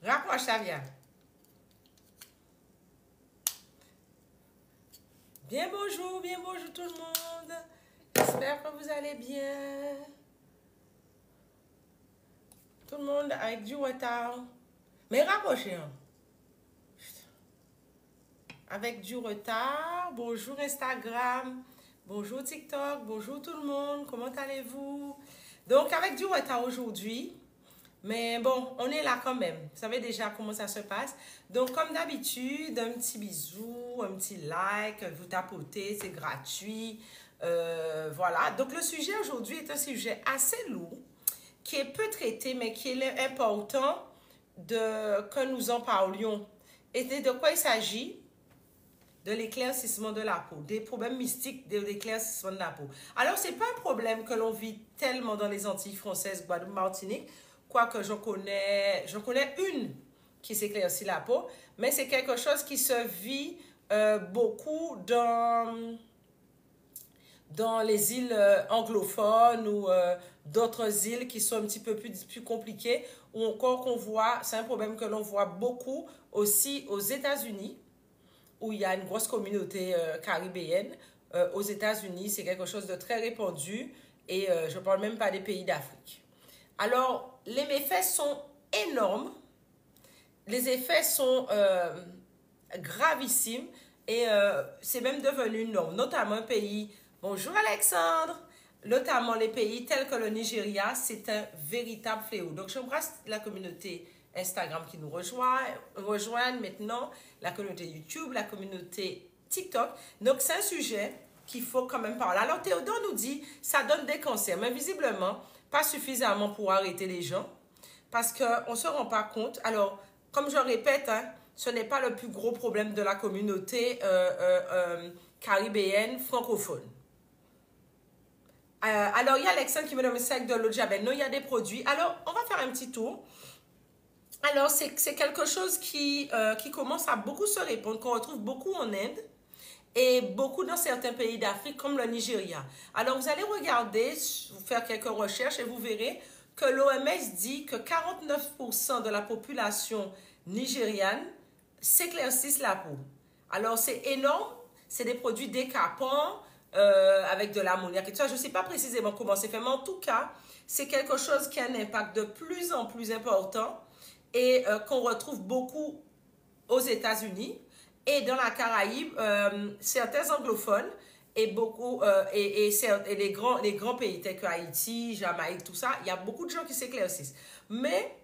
Rapproche ça, viens. Bien bonjour tout le monde. J'espère que vous allez bien. Tout le monde avec du retard. Mais rapprochez, hein. Avec du retard. Bonjour Instagram. Bonjour TikTok. Bonjour tout le monde. Comment allez-vous? Donc, avec du retard aujourd'hui. Mais bon, on est là quand même. Vous savez déjà comment ça se passe. Donc, comme d'habitude, un petit bisou, un petit like, vous tapotez, c'est gratuit. Voilà. Donc, le sujet aujourd'hui est un sujet assez lourd, qui est peu traité, mais qui est important que nous en parlions. Et de quoi il s'agit? De l'éclaircissement de la peau, des problèmes mystiques de l'éclaircissement de la peau. Alors, ce n'est pas un problème que l'on vit tellement dans les Antilles françaises, Guadeloupe, Martinique, quoique j'en connais une qui s'éclaircit la peau, mais c'est quelque chose qui se vit beaucoup dans les îles anglophones ou d'autres îles qui sont un petit peu plus compliquées, ou encore qu'on voit, c'est un problème que l'on voit beaucoup aussi aux États-Unis, où il y a une grosse communauté caribéenne. Aux États-Unis, c'est quelque chose de très répandu et je ne parle même pas des pays d'Afrique. Alors, les méfaits sont énormes, les effets sont gravissimes et c'est même devenu une norme, notamment un pays, bonjour Alexandre, notamment les pays tels que le Nigeria, c'est un véritable fléau. Donc, j'embrasse la communauté Instagram qui nous rejoignent maintenant, la communauté YouTube, la communauté TikTok. Donc, c'est un sujet qu'il faut quand même parler. Alors, Théodore nous dit, ça donne des cancers, mais visiblement, pas suffisamment pour arrêter les gens, parce qu'on ne se rend pas compte. Alors, comme je répète, hein, ce n'est pas le plus gros problème de la communauté caribéenne francophone. Alors, il y a Alexandre qui me donne un sac de l'eau de Javel. Non, il y a des produits. Alors, on va faire un petit tour. Alors, c'est quelque chose qui commence à beaucoup se répandre, qu'on retrouve beaucoup en Inde et beaucoup dans certains pays d'Afrique comme le Nigeria. Alors, vous allez regarder, vous faire quelques recherches et vous verrez que l'OMS dit que 49% de la population nigériane s'éclaircissent la peau. Alors, c'est énorme, c'est des produits décapants avec de l'ammoniac et tout ça. Je ne sais pas précisément comment c'est fait, mais en tout cas, c'est quelque chose qui a un impact de plus en plus important et qu'on retrouve beaucoup aux États-Unis et dans la Caraïbe, certains anglophones et beaucoup et les grands pays tels que Haïti, Jamaïque, tout ça, il y a beaucoup de gens qui s'éclaircissent. Mais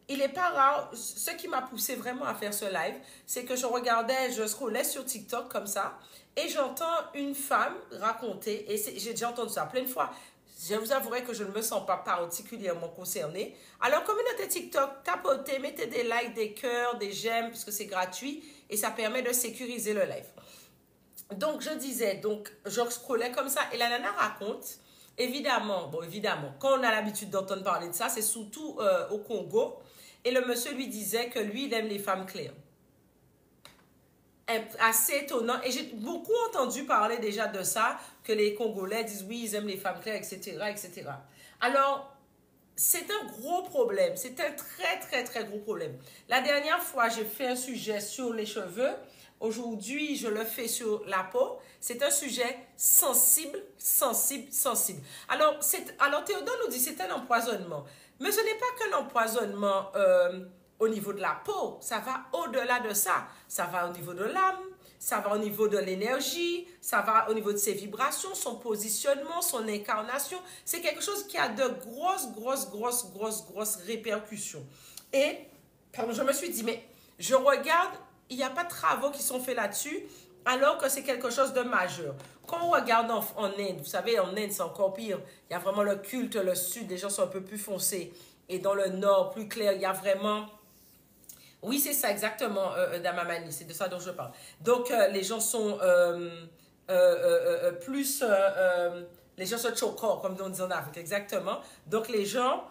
il n'est pas rare, ce qui m'a poussé vraiment à faire ce live, c'est que je scrollais sur TikTok comme ça et j'entends une femme raconter, et j'ai déjà entendu ça plein de fois. Je vous avouerai que je ne me sens pas particulièrement concernée. Alors, communauté TikTok, tapotez, mettez des likes, des cœurs, des j'aime, puisque c'est gratuit et ça permet de sécuriser le live. Donc, je disais, donc, je scrollais comme ça et la nana raconte, évidemment, quand on a l'habitude d'entendre parler de ça, c'est surtout au Congo. Et le monsieur lui disait que lui, il aime les femmes claires. Assez étonnant. Et j'ai beaucoup entendu parler déjà de ça, que les Congolais disent oui, ils aiment les femmes claires, etc., etc. Alors, c'est un gros problème. C'est un très, très, très gros problème. La dernière fois, j'ai fait un sujet sur les cheveux. Aujourd'hui, je le fais sur la peau. C'est un sujet sensible, sensible, sensible. Alors Théodore nous dit c'est un empoisonnement. Mais ce n'est pas qu'un empoisonnement au niveau de la peau, ça va au-delà de ça. Ça va au niveau de l'âme, ça va au niveau de l'énergie, ça va au niveau de ses vibrations, son positionnement, son incarnation. C'est quelque chose qui a de grosses répercussions. Et quand je me suis dit, mais je regarde, il n'y a pas de travaux qui sont faits là-dessus, alors que c'est quelque chose de majeur. Quand on regarde en Inde, vous savez, en Inde, c'est encore pire. Il y a vraiment le culte, le sud, les gens sont un peu plus foncés. Et dans le nord, plus clair, il y a vraiment... Oui, c'est ça exactement, Damamani, c'est de ça dont je parle. Donc, les gens sont plus... les gens se chokor, comme on dit en Afrique, exactement. Donc, les gens,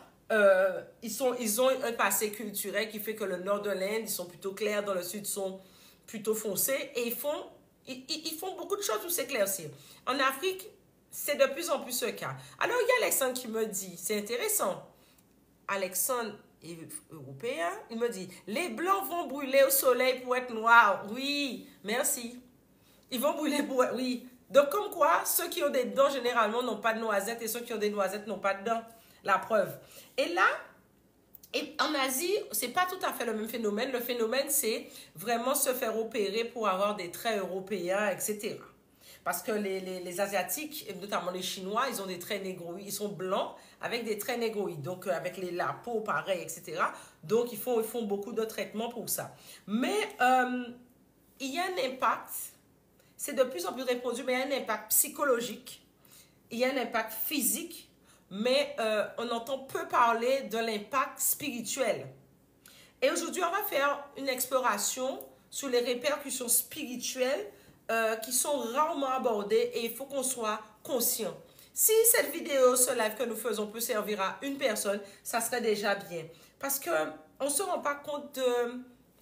ils ont un passé culturel qui fait que le nord de l'Inde, ils sont plutôt clairs, dans le sud, ils sont plutôt foncés. Et ils font beaucoup de choses pour s'éclaircir. En Afrique, c'est de plus en plus ce cas. Alors, il y a Alexandre qui me dit, c'est intéressant. Alexandre européen. Il me dit, les blancs vont brûler au soleil pour être noirs. Oui, merci. Ils vont brûler pour être... Oui. Donc, comme quoi, ceux qui ont des dents, généralement, n'ont pas de noisettes et ceux qui ont des noisettes n'ont pas de dents. La preuve. Et là, en Asie, c'est pas tout à fait le même phénomène. Le phénomène, c'est vraiment se faire opérer pour avoir des traits européens, etc. Parce que les Asiatiques, et notamment les Chinois, ils ont des traits négroïdes. Ils sont blancs avec des traits négroïdes. Donc, avec la peau pareil, etc. Donc, ils font beaucoup de traitements pour ça. Mais, il y a un impact. C'est de plus en plus répandu, mais il y a un impact psychologique. Il y a un impact physique. Mais on entend peu parler de l'impact spirituel. Et aujourd'hui, on va faire une exploration sur les répercussions spirituelles qui sont rarement abordées et il faut qu'on soit conscient. Si cette vidéo, ce live que nous faisons peut servir à une personne, ça serait déjà bien. Parce qu'on ne se rend pas compte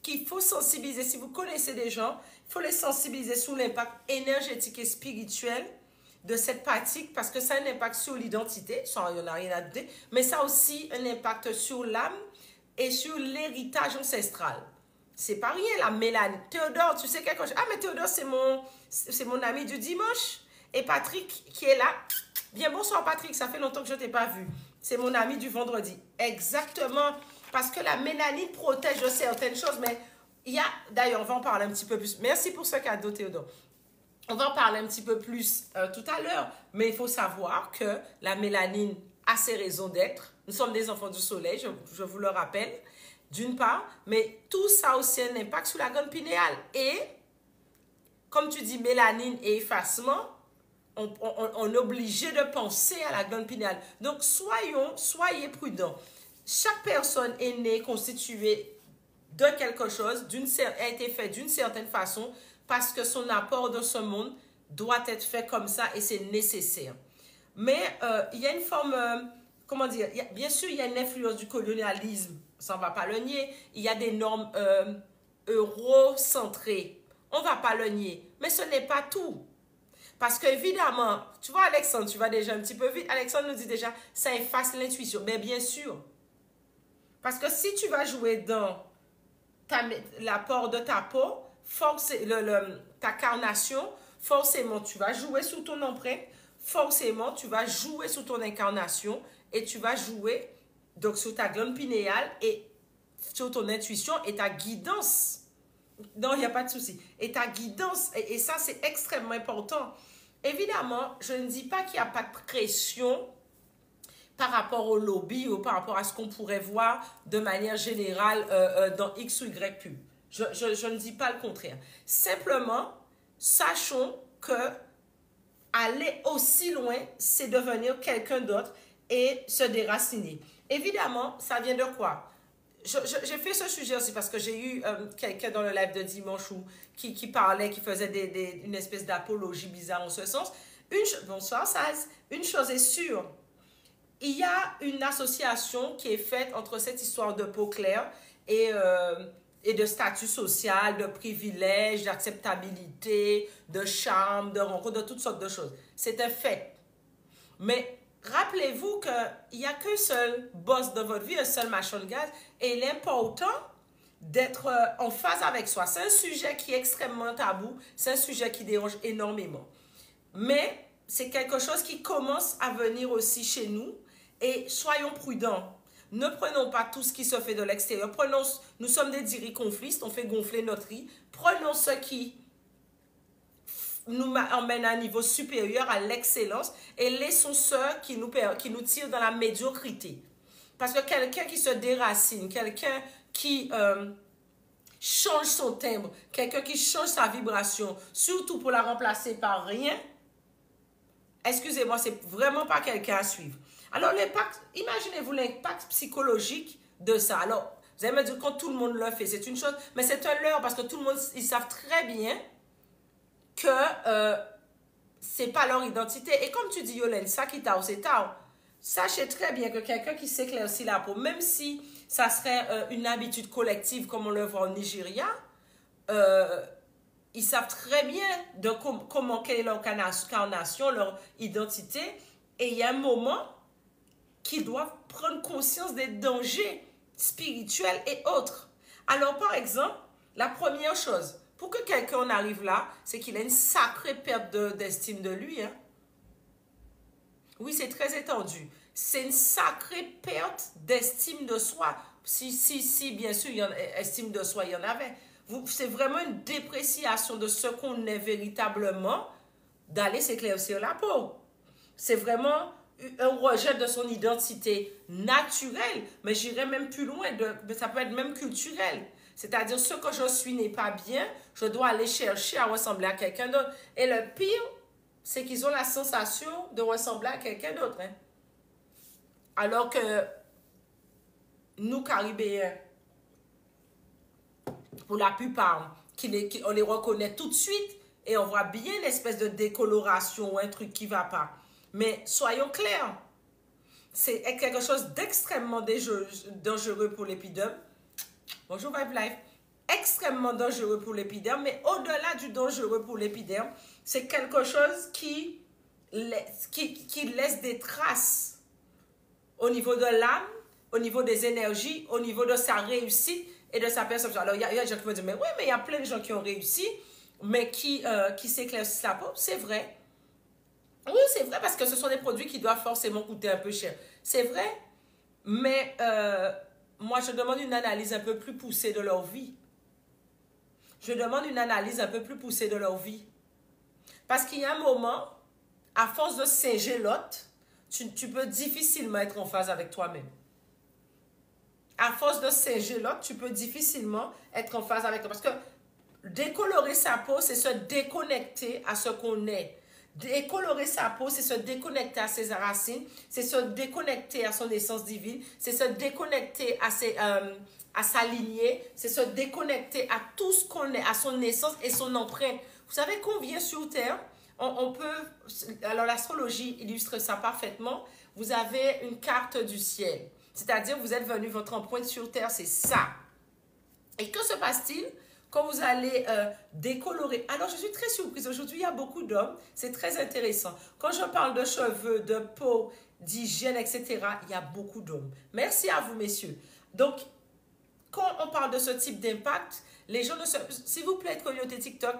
qu'il faut sensibiliser. Si vous connaissez des gens, il faut les sensibiliser sur l'impact énergétique et spirituel de cette pratique parce que ça a un impact sur l'identité, ça, il n'y en a rien à douter, mais ça a aussi un impact sur l'âme et sur l'héritage ancestral. C'est pas rien, la mélanine. Théodore, tu sais quelque chose? Ah, mais Théodore, c'est mon ami du dimanche. Et Patrick, qui est là. Bien, bonsoir Patrick, ça fait longtemps que je ne t'ai pas vu. C'est mon ami du vendredi. Exactement, parce que la mélanine protège de certaines choses, mais il y a... D'ailleurs, on va en parler un petit peu plus. Merci pour ce cadeau, Théodore. On va en parler un petit peu plus tout à l'heure, mais il faut savoir que la mélanine a ses raisons d'être. Nous sommes des enfants du soleil, je vous le rappelle, d'une part, mais tout ça a aussi un impact sur la glande pinéale. Et, comme tu dis, mélanine et effacement, on est obligé de penser à la glande pinéale. Donc, soyez prudents. Chaque personne est née, constituée de quelque chose, a été faite d'une certaine façon, parce que son apport dans ce monde doit être fait comme ça et c'est nécessaire. Mais il y a une forme, comment dire, bien sûr, il y a une influence du colonialisme, ça on ne va pas le nier. Il y a des normes eurocentrées, on ne va pas le nier. Mais ce n'est pas tout. Parce qu'évidemment, tu vois Alexandre, tu vas déjà un petit peu vite. Alexandre nous dit déjà, ça efface l'intuition. Mais bien sûr. Parce que si tu vas jouer dans l'apport de ta peau, ta carnation, forcément, tu vas jouer sur ton empreinte, forcément, tu vas jouer sur ton incarnation et tu vas jouer donc sur ta glande pinéale et sur ton intuition et ta guidance. Non, il n'y a pas de souci. Et ta guidance, et ça, c'est extrêmement important. Évidemment, je ne dis pas qu'il n'y a pas de pression par rapport au lobby ou par rapport à ce qu'on pourrait voir de manière générale dans X ou Y pub. Je ne dis pas le contraire. Simplement, sachons que aller aussi loin, c'est devenir quelqu'un d'autre et se déraciner. Évidemment, ça vient de quoi? J'ai fait ce sujet aussi parce que j'ai eu quelqu'un dans le live de dimanche qui parlait, qui faisait une espèce d'apologie bizarre en ce sens. Bonsoir, Saz. Une chose est sûre, il y a une association qui est faite entre cette histoire de peau claire et de statut social, de privilèges, d'acceptabilité, de charme, de rencontre, de toutes sortes de choses. C'est un fait. Mais rappelez-vous qu'il n'y a qu'un seul boss de votre vie, un seul machin de gaz, et il est important d'être en phase avec soi. C'est un sujet qui est extrêmement tabou, c'est un sujet qui dérange énormément. Mais c'est quelque chose qui commence à venir aussi chez nous, et soyons prudents. Ne prenons pas tout ce qui se fait de l'extérieur. Nous sommes des diriconflistes, on fait gonfler notre riz. Prenons ce qui nous emmène à un niveau supérieur, à l'excellence, et laissons ceux qui nous tirent dans la médiocrité. Parce que quelqu'un qui se déracine, quelqu'un qui change son timbre, quelqu'un qui change sa vibration, surtout pour la remplacer par rien, excusez-moi, c'est vraiment pas quelqu'un à suivre. Alors, l'impact, imaginez-vous l'impact psychologique de ça. Alors, vous allez me dire, quand tout le monde le fait, c'est une chose, mais c'est un leurre parce que tout le monde, ils savent très bien que c'est pas leur identité. Et comme tu dis, Yolène, ça qui t'a, c'est tao. Sachez très bien que quelqu'un qui s'éclaircit la peau, même si ça serait une habitude collective comme on le voit au Nigeria, ils savent très bien de comment quelle est leur incarnation, leur identité. Et il y a un moment qu'ils doivent prendre conscience des dangers spirituelle et autres. Alors, par exemple, la première chose, pour que quelqu'un en arrive là, c'est qu'il a une sacrée perte d'estime de lui. Hein. Oui, c'est très étendu. C'est une sacrée perte d'estime de soi. Si, bien sûr, estime de soi, il y en avait. C'est vraiment une dépréciation de ce qu'on est véritablement d'aller s'éclaircir la peau. C'est vraiment un rejet de son identité naturelle, mais j'irais même plus loin, ça peut être même culturel. C'est-à-dire, ce que je suis n'est pas bien, je dois aller chercher à ressembler à quelqu'un d'autre. Et le pire, c'est qu'ils ont la sensation de ressembler à quelqu'un d'autre. Hein. Alors que nous, Caribéens, pour la plupart, on les reconnaît tout de suite et on voit bien l'espèce de décoloration ou un truc qui ne va pas. Mais soyons clairs, c'est quelque chose d'extrêmement dangereux pour l'épiderme. Bonjour Vibe Life. Extrêmement dangereux pour l'épiderme, mais au-delà du dangereux pour l'épiderme, c'est quelque chose qui laisse des traces au niveau de l'âme, au niveau des énergies, au niveau de sa réussite et de sa perception. Alors, il y a des gens qui vont dire, mais oui, mais il y a plein de gens qui ont réussi, mais qui s'éclaircissent la peau. C'est vrai. Oui, c'est vrai, parce que ce sont des produits qui doivent forcément coûter un peu cher. C'est vrai, mais moi, je demande une analyse un peu plus poussée de leur vie. Je demande une analyse un peu plus poussée de leur vie. Parce qu'il y a un moment, à force de singer l'autre, tu peux difficilement être en phase avec toi-même. À force de singer l'autre, tu peux difficilement être en phase avec toi. Parce que décolorer sa peau, c'est se déconnecter à ce qu'on est. Décolorer sa peau, c'est se déconnecter à ses racines, c'est se déconnecter à son essence divine, c'est se déconnecter à sa lignée, c'est se déconnecter à tout ce qu'on est, à son essence et son empreinte. Vous savez qu'on vient sur Terre, on peut, alors l'astrologie illustre ça parfaitement, vous avez une carte du ciel, c'est-à-dire vous êtes venu, votre empreinte sur Terre, c'est ça. Et que se passe-t-il quand vous allez décolorer? Alors, je suis très surprise. Aujourd'hui, il y a beaucoup d'hommes. C'est très intéressant. Quand je parle de cheveux, de peau, d'hygiène, etc., il y a beaucoup d'hommes. Merci à vous, messieurs. Donc, quand on parle de ce type d'impact, les gens ne se... S'il vous plaît, communauté TikTok,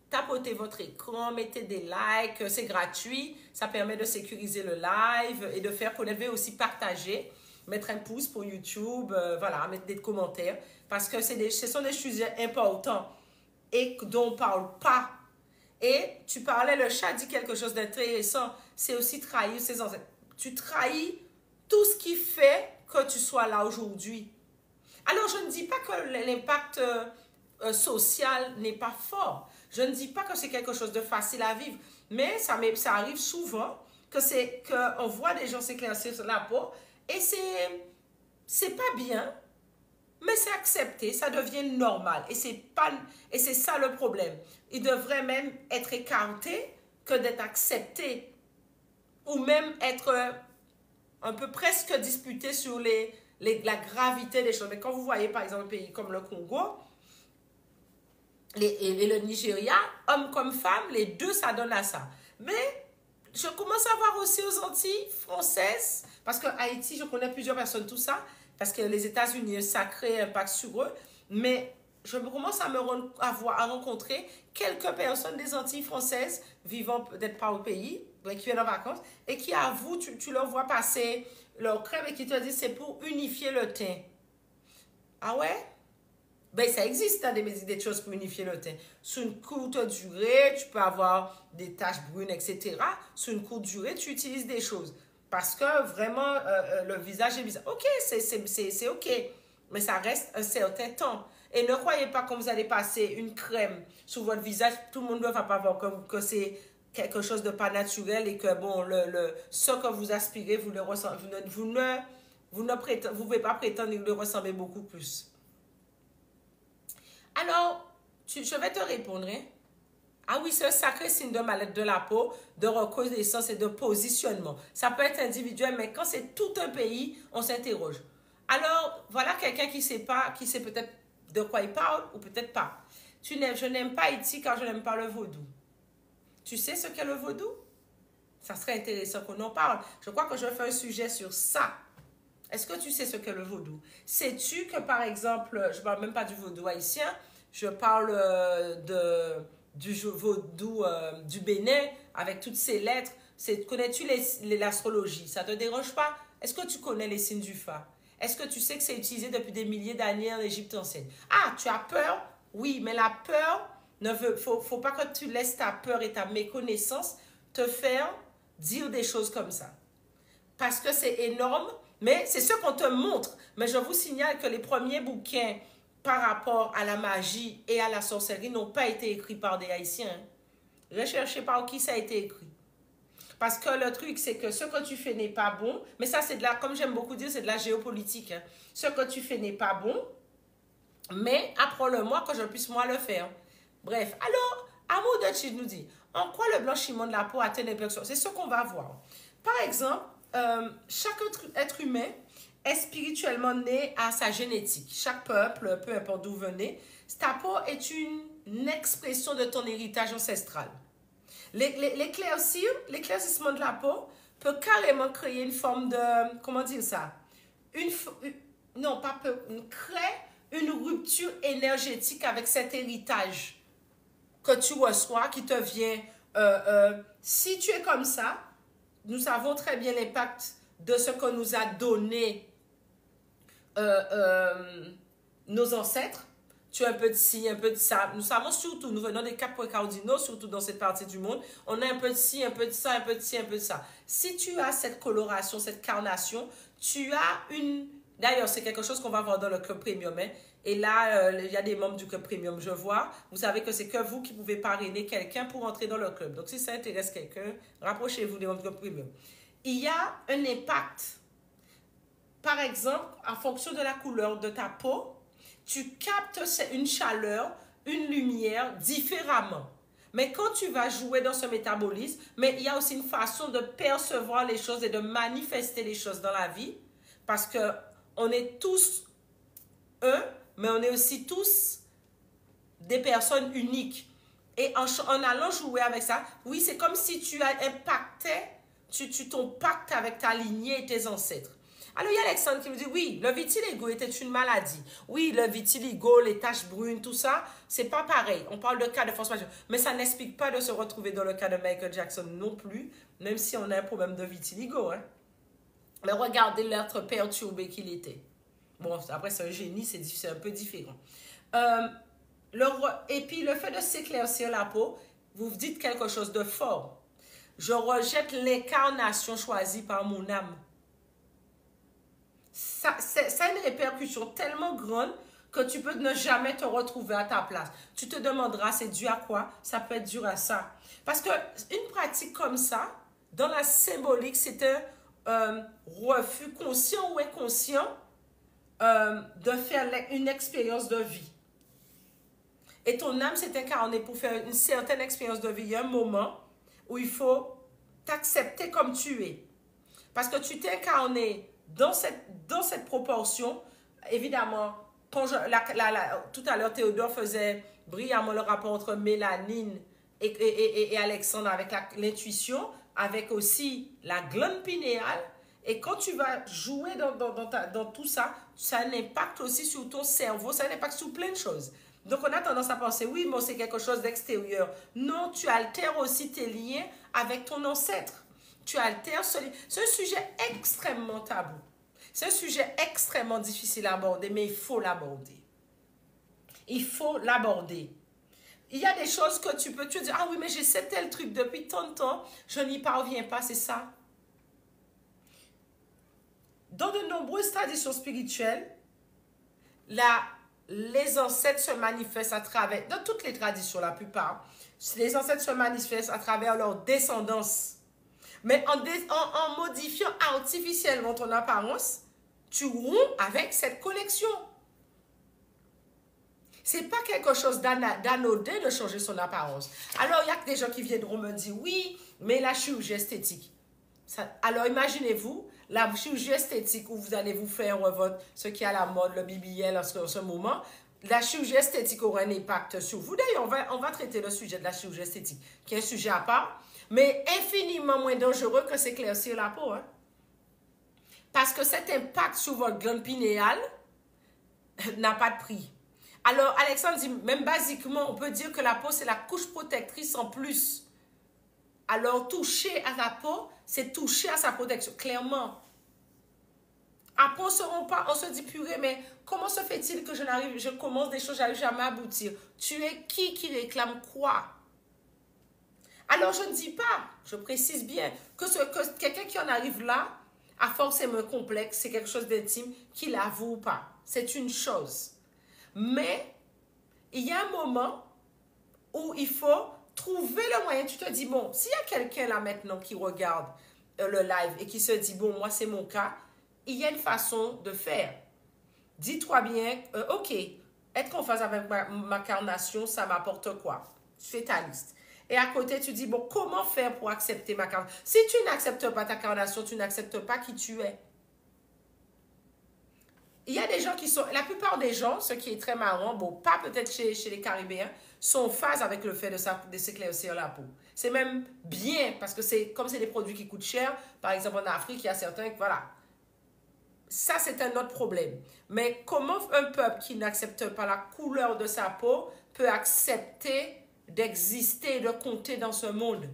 tapotez votre écran, mettez des likes, c'est gratuit. Ça permet de sécuriser le live et de faire connaître, aussi partager. Mettre un pouce pour YouTube, voilà, mettre des commentaires, parce que ce sont des sujets importants et dont on ne parle pas. Et tu parlais, le chat dit quelque chose d'intéressant, c'est aussi trahir ses ancêtres. Tu trahis tout ce qui fait que tu sois là aujourd'hui. Alors, je ne dis pas que l'impact social n'est pas fort. Je ne dis pas que c'est quelque chose de facile à vivre, mais ça arrive souvent qu'on voit des gens s'éclaircir sur la peau. Et c'est pas bien, mais c'est accepté, ça devient normal. Et c'est ça le problème. Il devrait même être écarté que d'être accepté. Ou même être un peu presque disputé sur la gravité des choses. Mais quand vous voyez par exemple un pays comme le Congo et le Nigeria, hommes comme femmes, les deux, ça donne à ça. Mais je commence à voir aussi aux Antilles françaises, parce qu'à Haïti, je connais plusieurs personnes, tout ça, parce que les États-Unis, ça crée un impact sur eux, mais je commence à rencontrer quelques personnes des Antilles françaises, vivant peut-être pas au pays, qui viennent en vacances, et qui avouent, tu leur vois passer leur crème et qui te disent c'est pour unifier le teint. Ah ouais? Ben, ça existe, hein, des choses pour unifier le teint. Sur une courte durée, tu peux avoir des taches brunes, etc. Sur une courte durée, tu utilises des choses. Parce que vraiment, le visage est bizarre. Ok, c'est ok. Mais ça reste un certain temps. Et ne croyez pas que vous allez passer une crème sur votre visage, tout le monde ne va pas voir que c'est quelque chose de pas naturel et que bon, ce que vous aspirez, vous ne pouvez pas prétendre le ressembler beaucoup plus. Alors, je vais te répondre. Hein? Ah oui, c'est un sacré signe de mal-être de la peau, de reconnaissance et de positionnement. Ça peut être individuel, mais quand c'est tout un pays, on s'interroge. Alors, voilà quelqu'un qui sait peut-être de quoi il parle ou peut-être pas. Je n'aime pas Haïti car je n'aime pas le vaudou. Tu sais ce qu'est le vaudou? Ça serait intéressant qu'on en parle. Je crois que je vais faire un sujet sur ça. Est-ce que tu sais ce qu'est le vaudou? Sais-tu que, par exemple, je ne parle même pas du vaudou haïtien, je parle du vaudou du Bénin, avec toutes ces lettres. Connais-tu l'astrologie? Ça ne te dérange pas? Est-ce que tu connais les signes du Fa? Est-ce que tu sais que c'est utilisé depuis des milliers d'années en Égypte ancienne? Ah, tu as peur? Oui, mais la peur, faut pas que tu laisses ta peur et ta méconnaissance te faire dire des choses comme ça. Parce que c'est énorme, mais c'est ce qu'on te montre. Mais je vous signale que les premiers bouquins par rapport à la magie et à la sorcellerie n'ont pas été écrits par des Haïtiens. Recherchez par qui ça a été écrit. Parce que le truc, c'est que ce que tu fais n'est pas bon. Mais ça, c'est de la, comme j'aime beaucoup dire, c'est de la géopolitique. Hein. Ce que tu fais n'est pas bon, mais apprends-le-moi que je puisse moi le faire. Bref, alors, Amour de Chid nous dit, en quoi le blanchiment de la peau atteint l'impulsion? C'est ce qu'on va voir. Par exemple, chaque être humain est spirituellement né à sa génétique. Chaque peuple, peu importe d'où venez, ta peau est une expression de ton héritage ancestral. L'éclaircissement de la peau peut carrément créer une forme de, comment dire ça? Non, pas peu, crée une rupture énergétique avec cet héritage que tu reçois, qui te vient. Si tu es comme ça, nous savons très bien l'impact de ce que nous a donné nos ancêtres. Tu as un peu de ci, un peu de ça. Nous savons surtout, nous venons des Capres cardinaux, surtout dans cette partie du monde, on a un peu de ci, un peu de ça, un peu de ci, un peu de ça. Si tu as cette coloration, cette carnation, tu as une... D'ailleurs, c'est quelque chose qu'on va voir dans le club premium. Hein. Et là, il y a des membres du club premium, je vois. Vous savez que c'est que vous qui pouvez parrainer quelqu'un pour entrer dans le club. Donc, si ça intéresse quelqu'un, rapprochez-vous des membres du club premium. Il y a un impact. Par exemple, en fonction de la couleur de ta peau, tu captes une chaleur, une lumière différemment. Mais quand tu vas jouer dans ce métabolisme, mais il y a aussi une façon de percevoir les choses et de manifester les choses dans la vie. Parce qu'on est tous un, mais on est aussi tous des personnes uniques. Et en allant jouer avec ça, oui, c'est comme si tu as impacté, ton pacte avec ta lignée et tes ancêtres. Alors, il y a Alexandre qui me dit, oui, le vitiligo était une maladie. Oui, le vitiligo, les taches brunes, tout ça, c'est pas pareil. On parle de cas de force majeure. Mais ça n'explique pas de se retrouver dans le cas de Michael Jackson non plus, même si on a un problème de vitiligo. Hein. Mais regardez l'être perturbé qu'il était. Bon, après, c'est un génie, c'est un peu différent. Et puis, le fait de s'éclaircir la peau, vous dites quelque chose de fort. Je rejette l'incarnation choisie par mon âme. Ça a une répercussion tellement grande que tu peux ne jamais te retrouver à ta place. Tu te demanderas, c'est dû à quoi? Ça peut être dû à ça. Parce qu'une pratique comme ça, dans la symbolique, c'est un refus conscient ou inconscient de faire une expérience de vie. Et ton âme s'est incarnée pour faire une certaine expérience de vie. Il y a un moment où il faut t'accepter comme tu es. Parce que tu t'es incarné dans cette proportion. Évidemment, quand tout à l'heure, Théodore faisait brillamment le rapport entre Mélanine et Alexandre avec l'intuition, avec aussi la glande pinéale. Et quand tu vas jouer dans tout ça, ça a un impact aussi sur ton cerveau, ça a un impact sur plein de choses. Donc, on a tendance à penser, oui, mais c'est quelque chose d'extérieur. Non, tu altères aussi tes liens avec ton ancêtre. Tu altères c'est un sujet extrêmement tabou. C'est un sujet extrêmement difficile à aborder, mais il faut l'aborder. Il faut l'aborder. Il y a des choses que tu peux te dire, ah oui, mais j'essaie tel truc depuis tant de temps, je n'y parviens pas, c'est ça. Dans de nombreuses traditions spirituelles, les ancêtres se manifestent à travers, dans toutes les traditions, la plupart, les ancêtres se manifestent à travers leur descendance. Mais en modifiant artificiellement ton apparence, tu romps avec cette connexion. C'est pas quelque chose d'anodin de changer son apparence. Alors, il y a des gens qui viendront me dire, oui, mais la chirurgie esthétique. Alors, imaginez-vous, la chirurgie esthétique où vous allez vous faire ce qui est à la mode, le BBL en ce moment, la chirurgie esthétique aura un impact sur vous. D'ailleurs, on va traiter le sujet de la chirurgie esthétique, qui est un sujet à part, mais infiniment moins dangereux que s'éclaircir la peau. Hein? Parce que cet impact sur votre glande pinéale n'a pas de prix. Alors, Alexandre dit, même basiquement, on peut dire que la peau, c'est la couche protectrice en plus. Alors, toucher à la peau, c'est toucher à sa protection, clairement. Après, on se dit, purée, mais comment se fait-il que je commence des choses, j'arrive jamais à aboutir? Tu es qui réclame quoi? Alors, je ne dis pas, je précise bien, que quelqu'un qui en arrive là a forcément un complexe, c'est quelque chose d'intime, qu'il avoue ou pas. C'est une chose. Mais, il y a un moment où il faut trouver le moyen. Tu te dis, bon, s'il y a quelqu'un là maintenant qui regarde le live et qui se dit, bon, moi c'est mon cas, il y a une façon de faire. Dis-toi bien, ok, être en phase avec ma carnation, ça m'apporte quoi? Tu fais ta liste. Et à côté, tu dis, bon, comment faire pour accepter ma carnation? Si tu n'acceptes pas ta carnation, tu n'acceptes pas qui tu es. Il y a des gens qui sont, la plupart des gens, ce qui est très marrant, bon, pas peut-être chez les Caribéens, sont en phase avec le fait de s'éclaircir la peau. C'est même bien, parce que comme c'est des produits qui coûtent cher, par exemple en Afrique, il y a certains, voilà. Ça, c'est un autre problème. Mais comment un peuple qui n'accepte pas la couleur de sa peau peut accepter d'exister et de compter dans ce monde?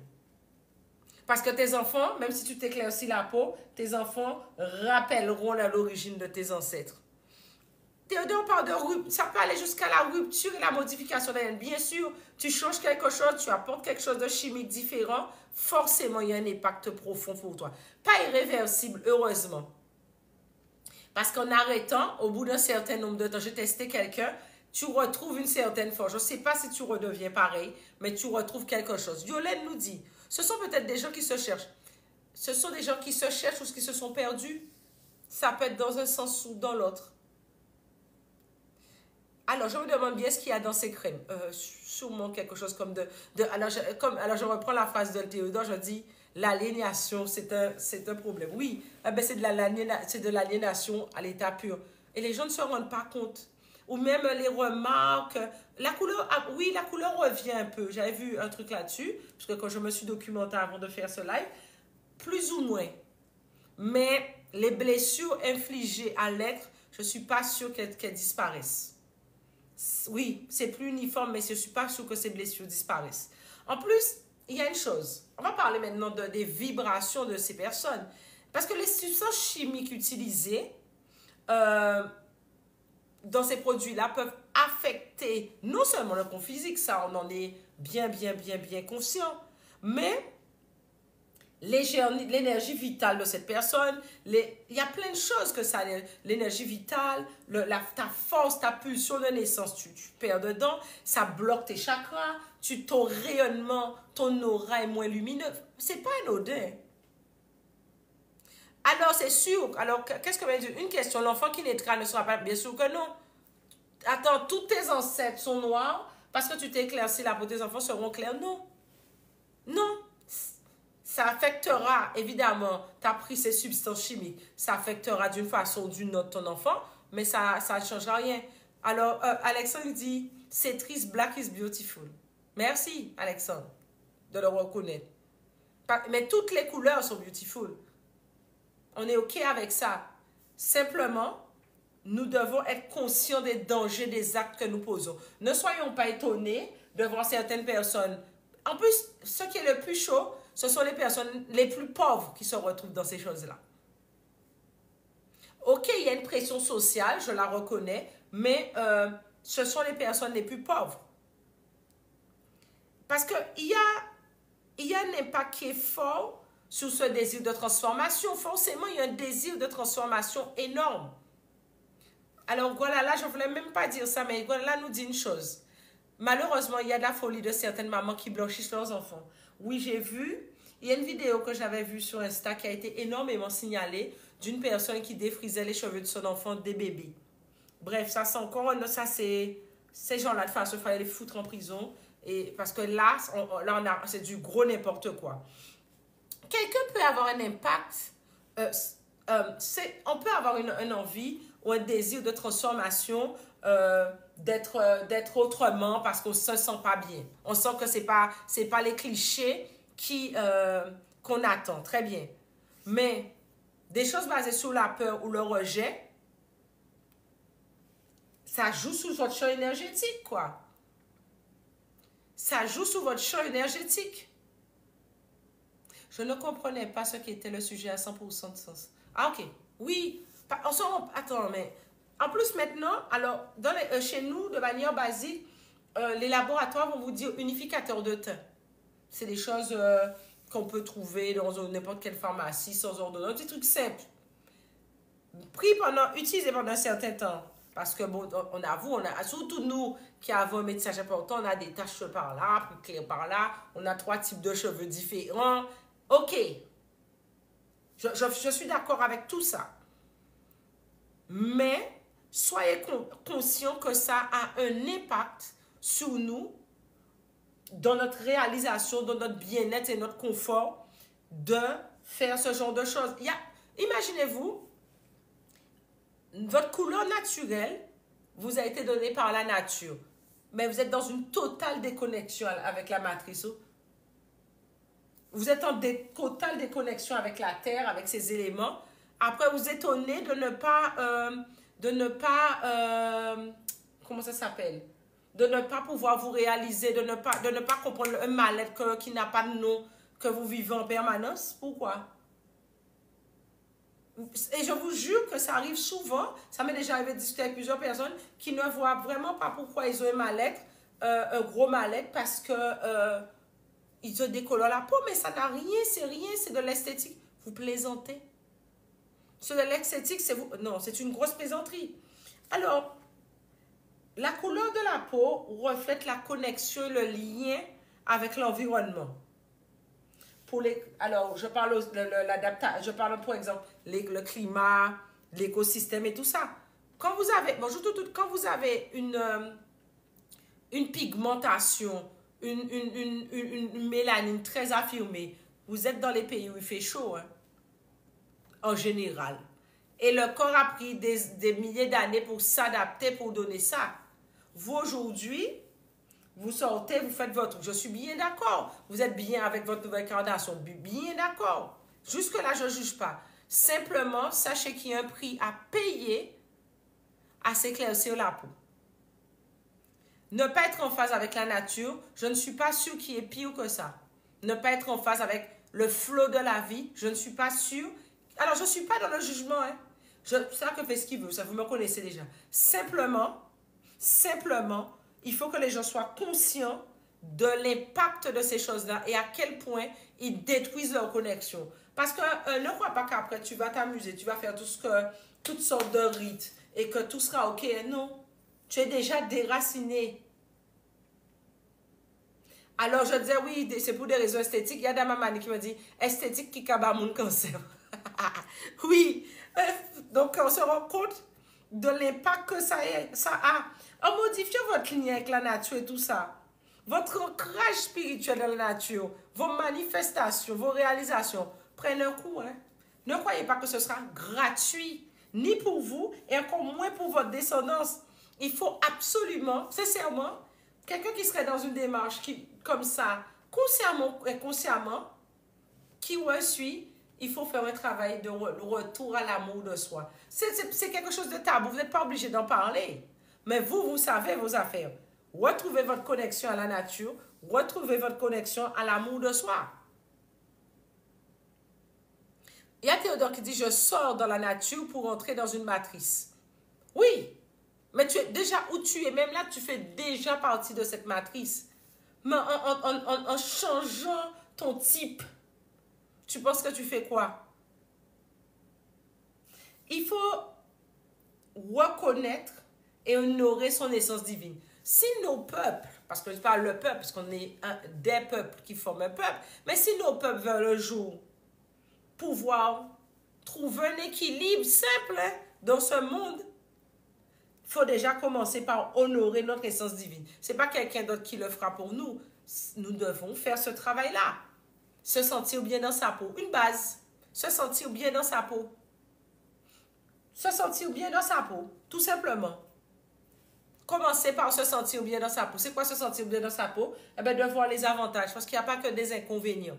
Parce que tes enfants, même si tu t'éclaircis la peau, tes enfants rappelleront l'origine de tes ancêtres. Théodore parle de rupture, ça peut aller jusqu'à la rupture et la modification d'ADN. Bien sûr, tu changes quelque chose, tu apportes quelque chose de chimique différent, forcément, il y a un impact profond pour toi. Pas irréversible, heureusement. Parce qu'en arrêtant, au bout d'un certain nombre de temps, j'ai testé quelqu'un, tu retrouves une certaine force. Je ne sais pas si tu redeviens pareil, mais tu retrouves quelque chose. Violaine nous dit, ce sont peut-être des gens qui se cherchent. Ce sont des gens qui se cherchent ou qui se sont perdus. Ça peut être dans un sens ou dans l'autre. Alors, je me demande bien ce qu'il y a dans ces crèmes. Sûrement quelque chose comme alors, je reprends la phrase de Théodore, je dis, l'aliénation, c'est un problème. Oui, c'est de l'aliénation à l'état pur. Et les gens ne se rendent pas compte. Ou même les remarques. La couleur, oui, la couleur revient un peu. J'avais vu un truc là-dessus, parce que quand je me suis documentée avant de faire ce live, plus ou moins. Mais les blessures infligées à l'être, je ne suis pas sûre qu'elles disparaissent. Oui, c'est plus uniforme, mais je ne suis pas sûre que ces blessures disparaissent. En plus, il y a une chose. On va parler maintenant des vibrations de ces personnes. Parce que les substances chimiques utilisées dans ces produits-là peuvent affecter non seulement le corps physique, ça on en est bien conscient, mais l'énergie vitale de cette personne, il y a plein de choses que ça, l'énergie vitale, ta force, ta pulsion de naissance, tu perds dedans, ça bloque tes chakras, ton rayonnement, ton aura est moins lumineux. C'est pas anodin. Alors c'est sûr, alors qu'est-ce que veut dire? Une question, l'enfant qui naîtra ne sera pas, bien sûr que non. Attends, tous tes ancêtres sont noirs parce que tu t'es éclairci là pour tes enfants seront clairs? Non. Non. Ça affectera, évidemment, tu as pris ces substances chimiques, ça affectera d'une façon ou d'une autre ton enfant, mais ça ne changera rien. Alors, Alexandre dit, c'est triste, black is beautiful. Merci, Alexandre, de le reconnaître. Mais toutes les couleurs sont beautiful. On est OK avec ça. Simplement, nous devons être conscients des dangers des actes que nous posons. Ne soyons pas étonnés de voir certaines personnes. En plus, ce qui est le plus chaud, ce sont les personnes les plus pauvres qui se retrouvent dans ces choses-là. OK, il y a une pression sociale, je la reconnais, mais ce sont les personnes les plus pauvres. Parce qu'il y a un impact qui est fort sur ce désir de transformation. Forcément, il y a un désir de transformation énorme. Alors, voilà, là, je ne voulais même pas dire ça, mais voilà, nous dit une chose. Malheureusement, il y a de la folie de certaines mamans qui blanchissent leurs enfants. Oui, j'ai vu. Il y a une vidéo que j'avais vue sur Insta qui a été énormément signalée d'une personne qui défrisait les cheveux de son enfant des bébés. Bref, ça c'est encore ça c'est ces gens-là de toute façon il fallait les foutre en prison et parce que là c'est du gros n'importe quoi. Quelqu'un peut avoir un impact, on peut avoir une envie ou un désir de transformation, d'être autrement parce qu'on ne se sent pas bien. On sent que c'est pas les clichés qu'on attend. Très bien. Mais des choses basées sur la peur ou le rejet, ça joue sur votre champ énergétique, quoi. Ça joue sur votre champ énergétique. Je ne comprenais pas ce qui était le sujet à 100% de sens. Ah, ok. Oui. Attends, mais... En plus, maintenant, alors, chez nous, de manière basique, les laboratoires vont vous dire unificateur de teint. C'est des choses qu'on peut trouver dans n'importe quelle pharmacie sans ordonnance. Des trucs simples. Utilisé pendant un certain temps. Parce que, bon, on avoue, surtout nous qui avons un métissage important, on a des taches par là, plus claires par là. On a 3 types de cheveux différents. Ok. Je suis d'accord avec tout ça. Mais, soyez conscients que ça a un impact sur nous, dans notre réalisation, dans notre bien-être et notre confort, de faire ce genre de choses. Imaginez-vous, votre couleur naturelle vous a été donnée par la nature, mais vous êtes dans une totale déconnexion avec la matrice. Vous êtes en totale déconnexion avec la terre, avec ses éléments. Après, vous étonnez de ne pas, comment ça s'appelle? De ne pas pouvoir vous réaliser, de ne pas comprendre un mal-être qui n'a pas de nom, que vous vivez en permanence. Pourquoi? Et je vous jure que ça arrive souvent. Ça m'est déjà arrivé de discuter avec plusieurs personnes qui ne voient vraiment pas pourquoi ils ont un mal-être, un gros mal-être, parce que ils se décolorent la peau, mais ça n'a rien, c'est de l'esthétique. Vous plaisantez. C'est de l'esthétique, non, c'est une grosse plaisanterie. Alors, la couleur de la peau reflète la connexion, le lien avec l'environnement. Alors, je parle l'adaptation, je parle pour exemple le climat, l'écosystème et tout ça. Quand vous avez une pigmentation, une mélanine très affirmée, vous êtes dans les pays où il fait chaud, hein, en général. Et le corps a pris des milliers d'années pour s'adapter, pour donner ça. Vous, aujourd'hui, vous sortez, vous faites votre... Je suis bien d'accord. Vous êtes bien avec votre nouvelle incarnation. Bien d'accord. Jusque-là, je ne juge pas. Simplement, sachez qu'il y a un prix à payer à s'éclaircir la peau. Ne pas être en phase avec la nature, je ne suis pas sûre qu'il y ait pire que ça. Ne pas être en phase avec le flot de la vie, je ne suis pas sûre. Alors, je ne suis pas dans le jugement. Hein. Chacun fait ce qu'il veut, ça vous me connaissez déjà. Simplement, il faut que les gens soient conscients de l'impact de ces choses-là et à quel point ils détruisent leur connexion. Parce que ne crois pas qu'après, tu vas t'amuser, tu vas faire toutes sortes de rites et que tout sera OK. Non, tu es déjà déraciné. Alors, je disais, oui, c'est pour des raisons esthétiques. Il y a des mamans qui me dit, esthétique qui cabat mon cancer. Oui, donc on se rend compte de l'impact que ça a. En modifiant votre lien avec la nature et tout ça, votre ancrage spirituel dans la nature, vos manifestations, vos réalisations, prennent un coup. Hein? Ne croyez pas que ce sera gratuit, ni pour vous, et encore moins pour votre descendance. Il faut absolument, sincèrement, quelqu'un qui serait dans une démarche comme ça, consciemment, qui suit, il faut faire un travail de retour à l'amour de soi. C'est quelque chose de tabou, vous n'êtes pas obligé d'en parler. Mais vous savez vos affaires. Retrouvez votre connexion à la nature, retrouvez votre connexion à l'amour de soi. Il y a Théodore qui dit, je sors dans la nature pour entrer dans une matrice. Oui, mais tu es déjà où tu es, même là, tu fais déjà partie de cette matrice. Mais en changeant ton type, tu penses que tu fais quoi? Il faut reconnaître et honorer son essence divine. Si nos peuples, parce que je parle le peuple, parce qu'on est des peuples qui forment un peuple, mais si nos peuples veulent un jour pouvoir trouver un équilibre simple dans ce monde, il faut déjà commencer par honorer notre essence divine. Ce n'est pas quelqu'un d'autre qui le fera pour nous. Nous devons faire ce travail-là. Se sentir bien dans sa peau. Une base. Se sentir bien dans sa peau. Se sentir bien dans sa peau. Tout simplement. Commencez par se sentir bien dans sa peau. C'est quoi se sentir bien dans sa peau? Eh bien, de voir les avantages. Parce qu'il n'y a pas que des inconvénients.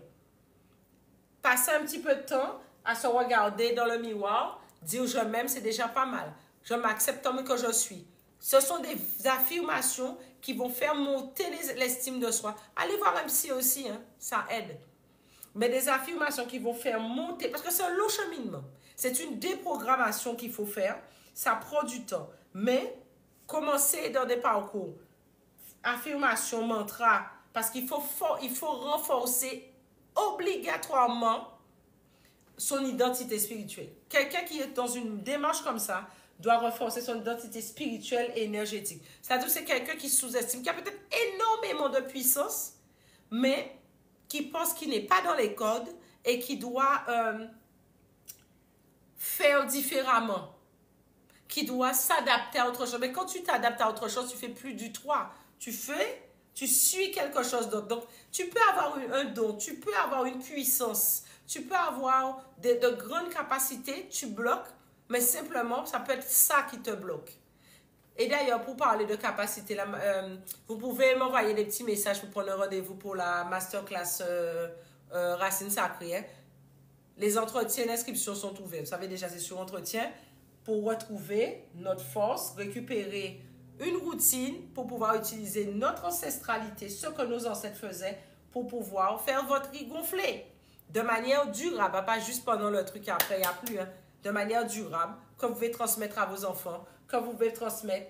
Passez un petit peu de temps à se regarder dans le miroir, dire je m'aime, c'est déjà pas mal. Je m'accepte comme que je suis. Ce sont des affirmations qui vont faire monter l'estime de soi. Allez voir un psy aussi, hein, ça aide. Mais des affirmations qui vont faire monter, parce que c'est un long cheminement. C'est une déprogrammation qu'il faut faire. Ça prend du temps. Mais commencer dans des parcours, affirmation, mantra, parce qu'il faut renforcer obligatoirement son identité spirituelle. Quelqu'un qui est dans une démarche comme ça doit renforcer son identité spirituelle et énergétique. C'est-à-dire que c'est quelqu'un qui sous-estime, qui a peut-être énormément de puissance, mais qui pense qu'il n'est pas dans les codes et qui doit faire différemment, qui doit s'adapter à autre chose. Mais quand tu t'adaptes à autre chose, tu fais plus du toi. Tu suis quelque chose d'autre. Donc, tu peux avoir un don, tu peux avoir une puissance, tu peux avoir de grandes capacités, tu bloques, mais simplement, ça peut être ça qui te bloque. Et d'ailleurs, pour parler de capacité, vous pouvez m'envoyer des petits messages pour prendre un rendez-vous pour la masterclass Racine Sacrée. Hein. Les entretiens d'inscription sont ouverts. Vous savez déjà, c'est sur entretien pour retrouver notre force, récupérer une routine pour pouvoir utiliser notre ancestralité, ce que nos ancêtres faisaient, pour pouvoir faire votre riz gonflé de manière durable, pas juste pendant le truc après, il n'y a plus, hein, de manière durable, que vous pouvez transmettre à vos enfants, que vous pouvez transmettre,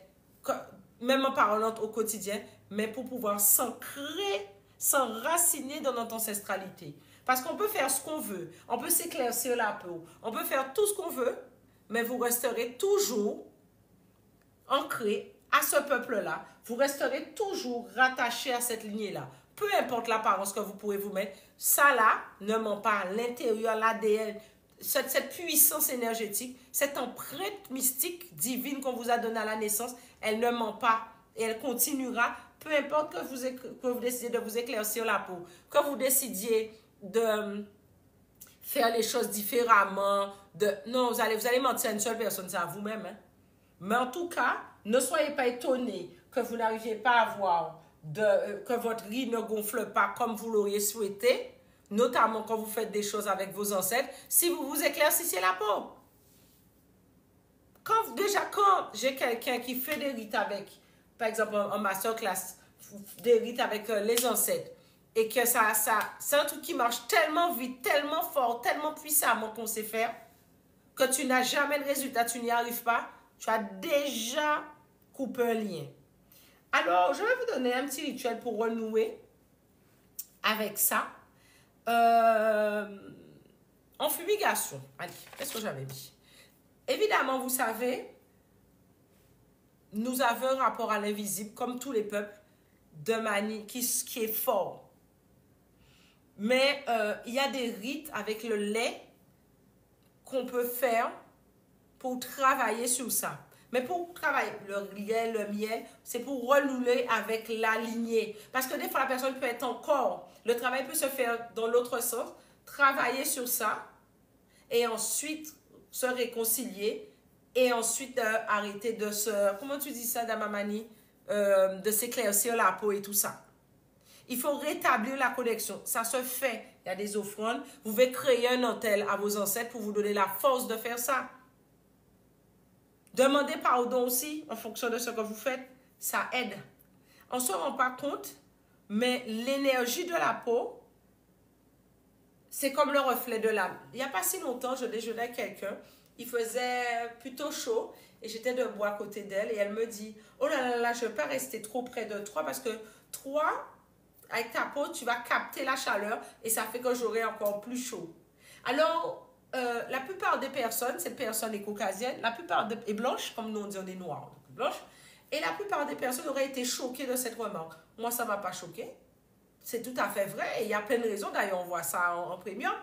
même en parlant au quotidien, mais pour pouvoir s'ancrer, s'enraciner dans notre ancestralité. Parce qu'on peut faire ce qu'on veut, on peut s'éclaircir la peau, on peut faire tout ce qu'on veut, mais vous resterez toujours ancré à ce peuple-là. Vous resterez toujours rattaché à cette lignée-là. Peu importe l'apparence que vous pourrez vous mettre, ça là ne ment pas. L'intérieur, l'ADN, cette puissance énergétique, cette empreinte mystique divine qu'on vous a donnée à la naissance, elle ne ment pas et elle continuera. Peu importe que vous décidiez de vous éclaircir la peau, que vous décidiez de faire les choses différemment. Non, vous allez mentir à une seule personne, c'est à vous-même. Hein? Mais en tout cas, ne soyez pas étonnés que vous n'arriviez pas à voir, que votre riz ne gonfle pas comme vous l'auriez souhaité, notamment quand vous faites des choses avec vos ancêtres, si vous vous éclaircissez la peau. Quand j'ai quelqu'un qui fait des rites avec, par exemple en masterclass, des rites avec les ancêtres, et que c'est un truc qui marche tellement vite, tellement fort, tellement puissamment qu'on sait faire, que tu n'as jamais de résultat, tu n'y arrives pas, tu as déjà coupé un lien. Alors, je vais vous donner un petit rituel pour renouer avec ça. En fumigation. Allez, qu'est-ce que j'avais dit? Évidemment, vous savez, nous avons un rapport à l'invisible, comme tous les peuples, de manière qui est fort. Mais il y a des rites avec le lait qu'on peut faire pour travailler sur ça. Mais pour travailler le miel, c'est pour renouer avec la lignée. Parce que des fois, la personne peut être encore, le travail peut se faire dans l'autre sens, travailler sur ça, et ensuite se réconcilier, et ensuite arrêter de se, comment tu dis ça, Damamani, de s'éclaircir la peau et tout ça. Il faut rétablir la connexion. Ça se fait. Il y a des offrandes. Vous pouvez créer un hôtel à vos ancêtres pour vous donner la force de faire ça. Demandez pardon aussi en fonction de ce que vous faites. Ça aide. On ne se rend pas compte, mais l'énergie de la peau, c'est comme le reflet de l'âme. Il n'y a pas si longtemps, je déjeunais avec quelqu'un. Il faisait plutôt chaud et j'étais debout à côté d'elle et elle me dit « Oh là là là, je ne veux pas rester trop près de toi parce que toi, avec ta peau, tu vas capter la chaleur et ça fait que j'aurai encore plus chaud. » Alors, la plupart des personnes, cette personne est caucasienne, la plupart est blanche, comme nous on dit, on est noir, donc blanche, et la plupart des personnes auraient été choquées de cette remarque. Moi, ça ne m'a pas choquée. C'est tout à fait vrai, et il y a plein de raisons, d'ailleurs on voit ça en premium.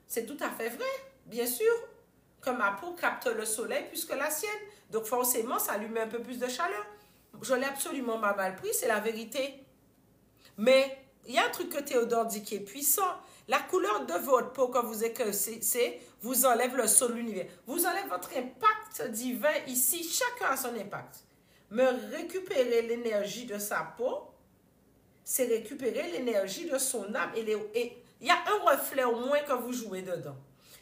C'est tout à fait vrai, bien sûr, que ma peau capte le soleil plus que la sienne. Donc forcément, ça lui met un peu plus de chaleur. Je l'ai absolument pas mal pris, c'est la vérité. Mais il y a un truc que Théodore dit qui est puissant. La couleur de votre peau quand vous éclaircissez vous enlève le sol de l'univers. Vous enlève votre impact divin ici. Chacun a son impact. Mais récupérer l'énergie de sa peau, c'est récupérer l'énergie de son âme. Et il y a un reflet au moins que vous jouez dedans.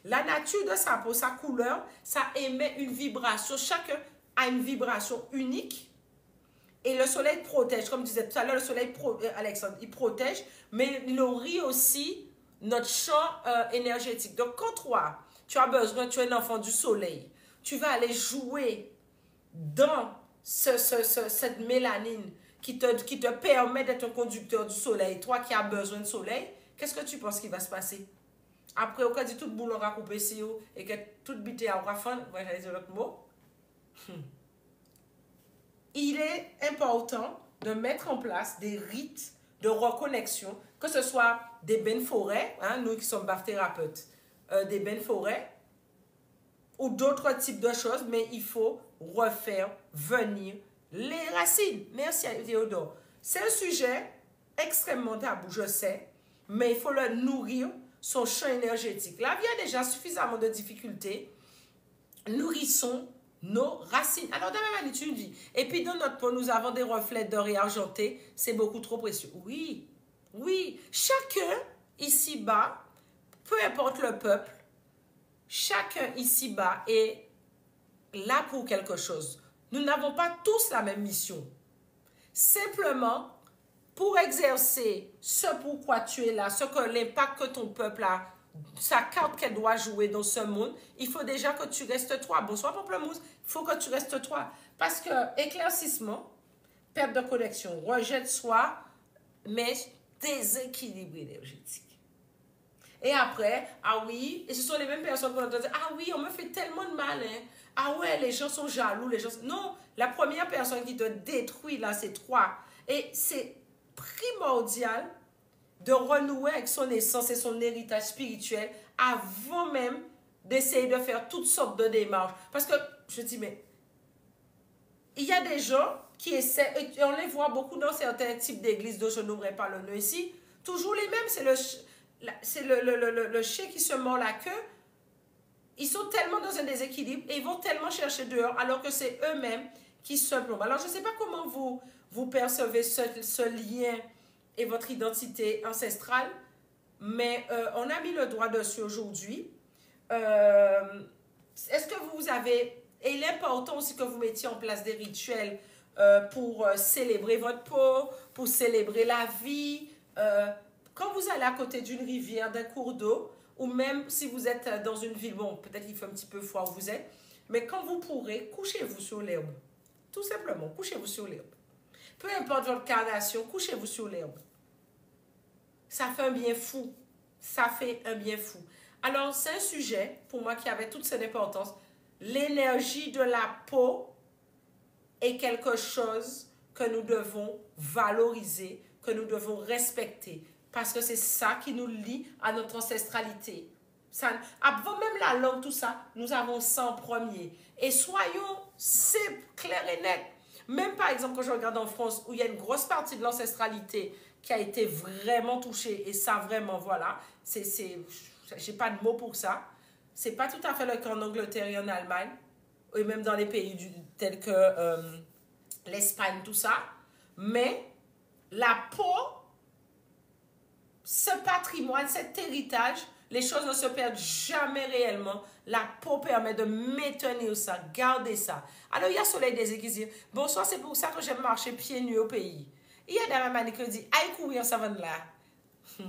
La nature de sa peau, sa couleur, ça émet une vibration. Chacun a une vibration unique. Et le soleil protège. Comme je disais tout à l'heure, le soleil, Alexandre, il protège, mais il nourrit aussi notre champ énergétique. Donc, quand toi, tu as besoin, tu es un enfant du soleil, tu vas aller jouer dans cette mélanine qui te permet d'être un conducteur du soleil, toi qui as besoin de soleil, qu'est-ce que tu penses qui va se passer? Après, on a dit tout le boulot à couper si et que tout bité à rafan, moi j'allais dire l'autre mot. Il est important de mettre en place des rites de reconnexion, que ce soit des bains de forêt, hein, nous qui sommes bath-thérapeutes, des bains de forêt, ou d'autres types de choses, mais il faut refaire venir les racines. Merci Théodore. C'est un sujet extrêmement tabou, je sais, mais il faut le nourrir, son champ énergétique. La vie a déjà suffisamment de difficultés. Nourrissons nos racines. Alors, dans la même tu dis. Et puis, dans notre peau, nous avons des reflets dorés argentés. C'est beaucoup trop précieux. Oui, oui. Chacun ici-bas, peu importe le peuple, chacun ici-bas est là pour quelque chose. Nous n'avons pas tous la même mission. Simplement, pour exercer ce pourquoi tu es là, ce que l'impact que ton peuple a, sa carte qu'elle doit jouer dans ce monde, il faut déjà que tu restes toi. Bonsoir Pamplemousse, il faut que tu restes toi. Parce que éclaircissement, perte de connexion, rejet de soi, mais déséquilibre énergétique. Et après, ah oui, et ce sont les mêmes personnes qui vont te dire, ah oui, on me fait tellement de mal, hein. Ah ouais, les gens sont jaloux, les gens... Non, la première personne qui te détruit là, c'est toi. Et c'est primordial de renouer avec son essence et son héritage spirituel avant même d'essayer de faire toutes sortes de démarches. Parce que, je dis, mais il y a des gens qui essaient, et on les voit beaucoup dans certains types d'églises dont je n'ouvrais pas le nom ici, toujours les mêmes, c'est le chien qui se mord la queue. Ils sont tellement dans un déséquilibre et ils vont tellement chercher dehors alors que c'est eux-mêmes qui se plombent. Alors, je ne sais pas comment vous percevez ce lien et votre identité ancestrale, mais on a mis le doigt dessus aujourd'hui. Est-ce que vous avez... Et il est important aussi que vous mettiez en place des rituels pour célébrer votre peau, pour célébrer la vie. Quand vous allez à côté d'une rivière, d'un cours d'eau, ou même si vous êtes dans une ville, bon, peut-être qu'il fait un petit peu froid où vous êtes, mais quand vous pourrez, couchez-vous sur l'herbe. Tout simplement, couchez-vous sur l'herbe. Peu importe votre carnation, couchez-vous sur l'herbe. Ça fait un bien fou. Ça fait un bien fou. Alors, c'est un sujet, pour moi, qui avait toute son importance. L'énergie de la peau est quelque chose que nous devons valoriser, que nous devons respecter. Parce que c'est ça qui nous lie à notre ancestralité. Ça, avant même la langue, tout ça, nous avons ça en premier. Et soyons simples, clairs et nets. Même par exemple, quand je regarde en France, où il y a une grosse partie de l'ancestralité qui a été vraiment touchée, et ça vraiment, voilà, j'ai pas de mots pour ça. C'est pas tout à fait le cas en Angleterre et en Allemagne, et même dans les pays tels que l'Espagne, tout ça. Mais la peau, ce patrimoine, cet héritage, les choses ne se perdent jamais réellement. La peau permet de maintenir ça, garder ça. Alors, il y a Soleil des qui dit, bonsoir, c'est pour ça que j'aime marcher pieds nus au pays. Il y a Dame Mani qui dit, aïe courir en savane là.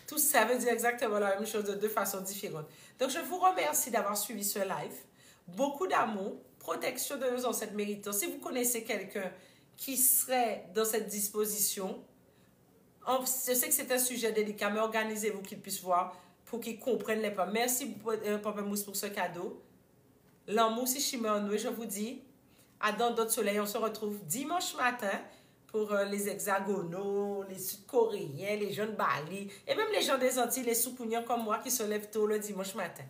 Tout ça veut dire exactement la même chose de deux façons différentes. Donc, je vous remercie d'avoir suivi ce live. Beaucoup d'amour, protection de nos ancêtres méritants. Si vous connaissez quelqu'un qui serait dans cette disposition, je sais que c'est un sujet délicat, mais organisez-vous qu'il puisse voir pour qu'il comprenne les pas. Merci, Pamplemousse, pour ce cadeau. L'amour, si je me je vous dis, à dans d'autres soleils, on se retrouve dimanche matin pour les hexagonaux, les sud-coréens, les gens de Bali, et même les gens des Antilles, les soukouniens comme moi qui se lèvent tôt le dimanche matin.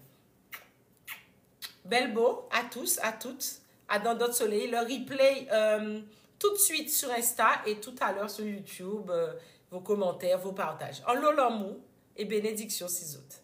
Belle beau à tous, à toutes, à dans d'autres soleils. Le replay tout de suite sur Insta et tout à l'heure sur YouTube. Vos commentaires, vos partages. En l'amour et bénédiction, 6 autres.